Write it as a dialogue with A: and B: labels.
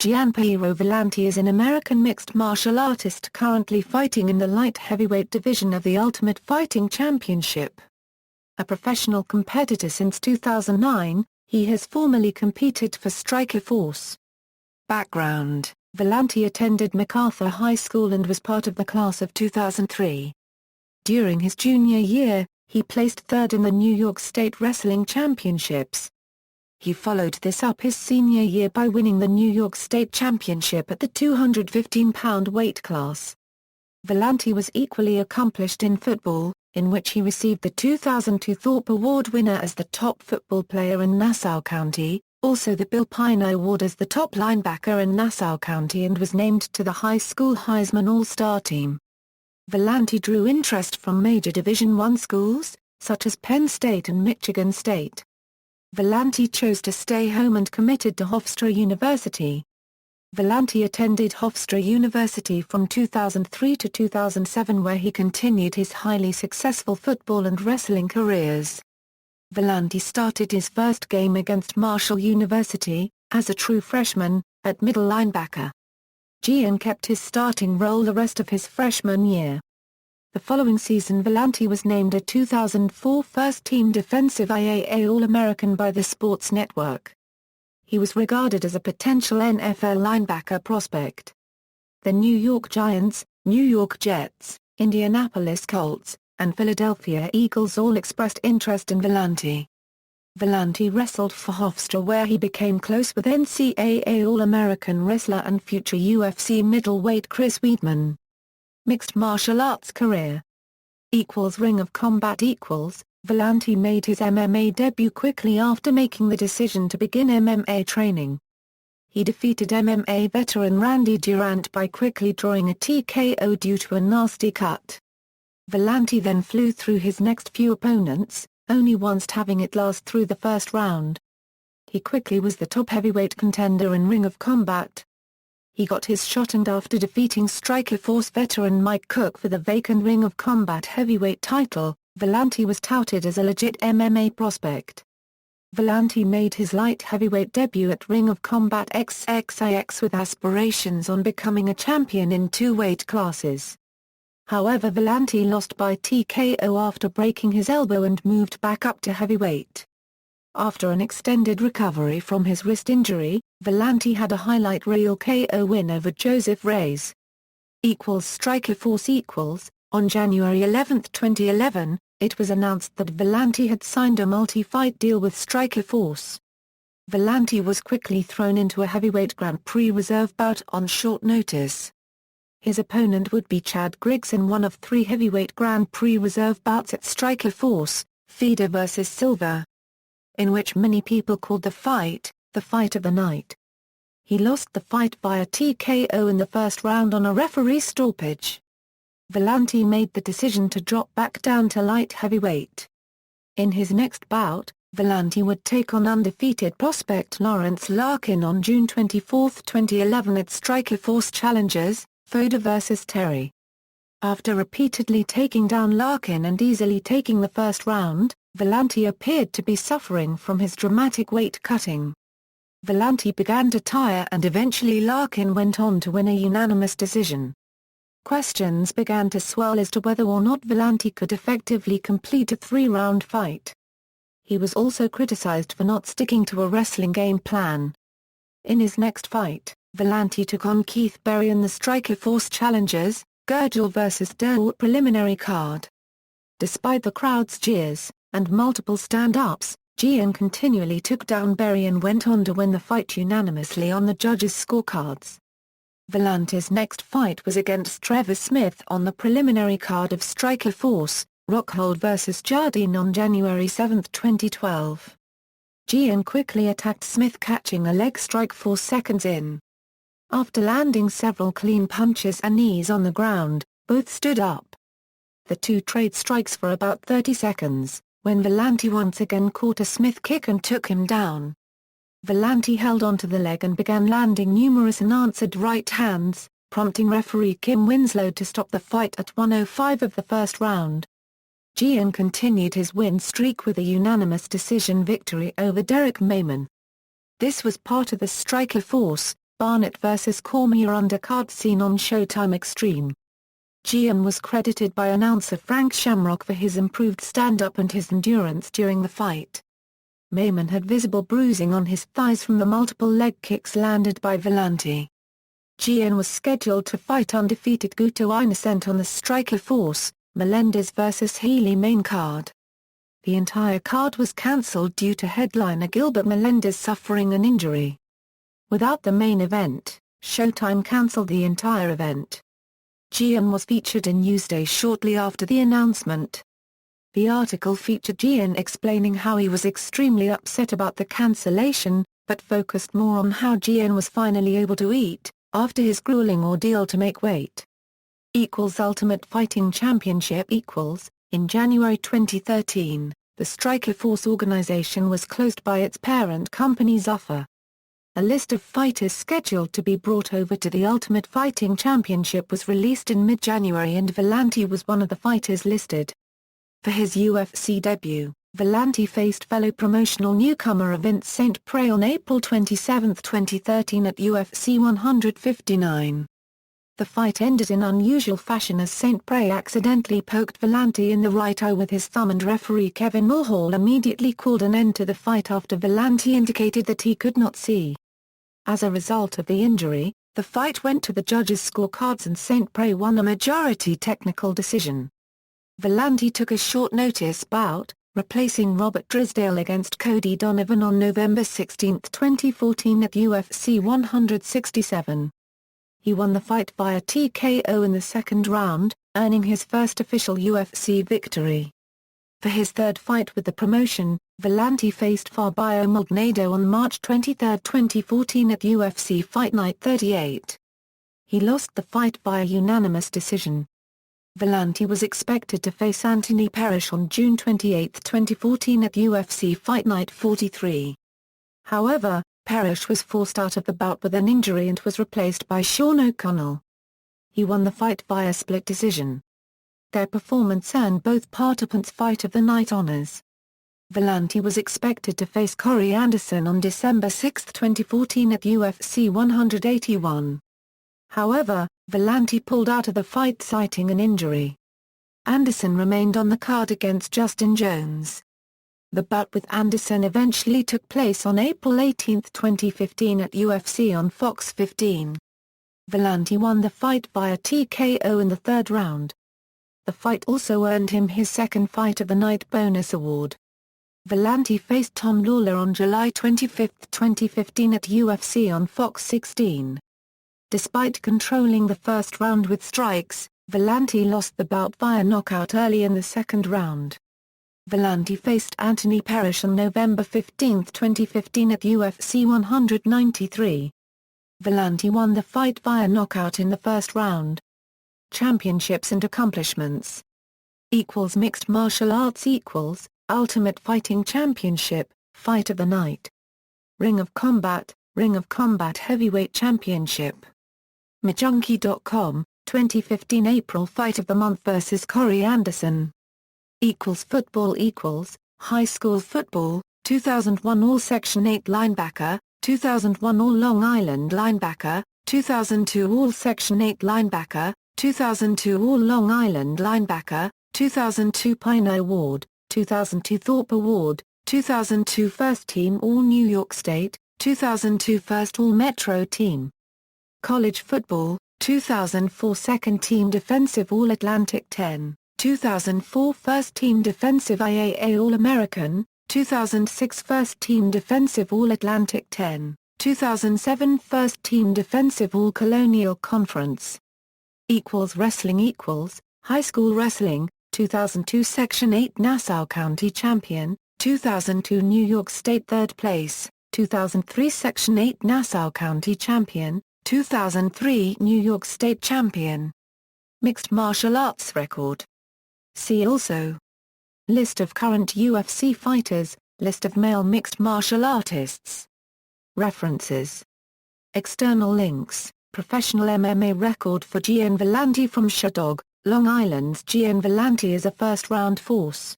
A: Gianpiero Villante is an American mixed martial artist currently fighting in the light heavyweight division of the Ultimate Fighting Championship. A professional competitor since 2009, he has formerly competed for Strikeforce. Background: Villante attended MacArthur High School and was part of the class of 2003. During his junior year, he placed third in the New York State Wrestling Championships. He followed this up his senior year by winning the New York State Championship at the 215-pound weight class. Villante was equally accomplished in football, in which he received the 2002 Thorpe Award winner as the top football player in Nassau County, also the Bill Pine Award as the top linebacker in Nassau County, and was named to the high school Heisman All-Star team. Villante drew interest from major Division I schools, such as Penn State and Michigan State. Villante chose to stay home and committed to Hofstra University. Villante attended Hofstra University from 2003 to 2007, where he continued his highly successful football and wrestling careers. Villante started his first game against Marshall University, as a true freshman, at middle linebacker. Gian kept his starting role the rest of his freshman year. The following season Villante was named a 2004 First-Team Defensive IAA All-American by the Sports Network. He was regarded as a potential NFL linebacker prospect. The New York Giants, New York Jets, Indianapolis Colts, and Philadelphia Eagles all expressed interest in Villante. Villante wrestled for Hofstra, where he became close with NCAA All-American wrestler and future UFC middleweight Chris Weidman. Mixed martial arts career. Ring of Combat. Villante made his MMA debut quickly after making the decision to begin MMA training. He defeated MMA veteran Randy Durant by quickly drawing a TKO due to a nasty cut. Villante then flew through his next few opponents, only once having it last through the first round. He quickly was the top heavyweight contender in Ring of Combat. He got his shot, and after defeating Strikeforce veteran Mike Cook for the vacant Ring of Combat heavyweight title, Villante was touted as a legit MMA prospect. Villante made his light heavyweight debut at Ring of Combat XXIX with aspirations on becoming a champion in 2 weight classes. However, Villante lost by TKO after breaking his elbow and moved back up to heavyweight. After an extended recovery from his wrist injury, Villante had a highlight reel KO win over Joseph Reyes. Strikeforce. On January 11, 2011, it was announced that Villante had signed a multi-fight deal with Strikeforce. Villante was quickly thrown into a heavyweight Grand Prix reserve bout on short notice. His opponent would be Chad Griggs in one of 3 heavyweight Grand Prix reserve bouts at Strikeforce, Fedor vs. Silva, in which many people called the fight of the night. He lost the fight by a TKO in the first round on a referee stoppage. Villante made the decision to drop back down to light heavyweight. In his next bout, Villante would take on undefeated prospect Lawrence Larkin on June 24, 2011 at Strikeforce Challengers, Fedor vs. Terry. After repeatedly taking down Larkin and easily taking the first round, Villante appeared to be suffering from his dramatic weight cutting. Villante began to tire, and eventually Larkin went on to win a unanimous decision. Questions began to swell as to whether or not Villante could effectively complete a 3-round fight. He was also criticized for not sticking to a wrestling game plan. In his next fight, Villante took on Keith Berry in the Strikeforce Challengers, Gurgel vs. Derwart preliminary card. Despite the crowd's jeers, and multiple stand-ups, Gian continually took down Berry and went on to win the fight unanimously on the judges' scorecards. Villante's next fight was against Trevor Smith on the preliminary card of Strikeforce, Rockhold vs. Jardine on January 7, 2012. Gian quickly attacked Smith, catching a leg strike 4 seconds in. After landing several clean punches and knees on the ground, both stood up. The two traded strikes for about 30 seconds, when Villante once again caught a Smith kick and took him down. Villante held onto the leg and began landing numerous unanswered right hands, prompting referee Kim Winslow to stop the fight at 1:05 of the first round. Gian continued his win streak with a unanimous decision victory over Derek Mayman. This was part of the Strikeforce, Barnett vs. Cormier undercard seen on Showtime Extreme. Gian was credited by announcer Frank Shamrock for his improved stand-up and his endurance during the fight. Mayman had visible bruising on his thighs from the multiple leg kicks landed by Villante. Gian was scheduled to fight undefeated Guto Innocent on the Strikeforce, Melendez vs. Healy main card. The entire card was cancelled due to headliner Gilbert Melendez suffering an injury. Without the main event, Showtime cancelled the entire event. Gian was featured in Newsday shortly after the announcement. The article featured Gian explaining how he was extremely upset about the cancellation, but focused more on how Gian was finally able to eat, after his grueling ordeal to make weight. Ultimate Fighting Championship In January 2013, the Strikeforce organization was closed by its parent company Zuffa. A list of fighters scheduled to be brought over to the Ultimate Fighting Championship was released in mid-January and Villante was one of the fighters listed. For his UFC debut, Villante faced fellow promotional newcomer Vince St. Preux on April 27, 2013 at UFC 159. The fight ended in unusual fashion as St. Preux accidentally poked Villante in the right eye with his thumb and referee Kevin Mulhall immediately called an end to the fight after Villante indicated that he could not see. As a result of the injury, the fight went to the judges' scorecards and St. Preux won a majority technical decision. Villante took a short notice bout, replacing Robert Drysdale against Cody Donovan on November 16, 2014 at UFC 167. He won the fight via TKO in the second round, earning his first official UFC victory. For his third fight with the promotion, Villante faced Fabio Maldonado on March 23, 2014 at UFC Fight Night 38. He lost the fight via unanimous decision. Villante was expected to face Anthony Parrish on June 28, 2014 at UFC Fight Night 43. However, Parrish was forced out of the bout with an injury and was replaced by Sean O'Connell. He won the fight via split decision. Their performance earned both participants Fight of the Night honors. Villante was expected to face Corey Anderson on December 6, 2014 at UFC 181. However, Villante pulled out of the fight citing an injury. Anderson remained on the card against Justin Jones. The bout with Anderson eventually took place on April 18, 2015 at UFC on Fox 15. Villante won the fight via TKO in the third round. The fight also earned him his second Fight of the Night bonus award. Villante faced Tom Lawler on July 25, 2015 at UFC on Fox 16. Despite controlling the first round with strikes, Villante lost the bout via knockout early in the second round. Villante faced Anthony Parrish on November 15, 2015 at UFC 193. Villante won the fight via knockout in the first round. Championships and accomplishments. Mixed martial arts Ultimate Fighting Championship, Fight of the Night. Ring of Combat Heavyweight Championship. MyJunkie.com, 2015 April Fight of the Month vs. Corey Anderson. Football High school football, 2001 All-Section 8 linebacker, 2001 All-Long Island linebacker, 2002 All-Section 8 linebacker, 2002 All-Long Island linebacker, 2002 Pino Award, 2002 Thorpe Award, 2002 First Team All-New York State, 2002 First All-Metro Team. College football, 2004 Second Team Defensive All-Atlantic 10, 2004 First Team Defensive IAA All-American, 2006 First Team Defensive All-Atlantic 10, 2007 First Team Defensive All-Colonial Conference. Wrestling High school wrestling, 2002 Section 8 Nassau County Champion, 2002 New York State 3rd place, 2003 Section 8 Nassau County Champion, 2003 New York State Champion. Mixed martial arts record. See also: List of current UFC fighters, List of male mixed martial artists. References. External links: Professional MMA record for Gian Villante from Sherdog, Long Island's Gian Villante is a first-round force.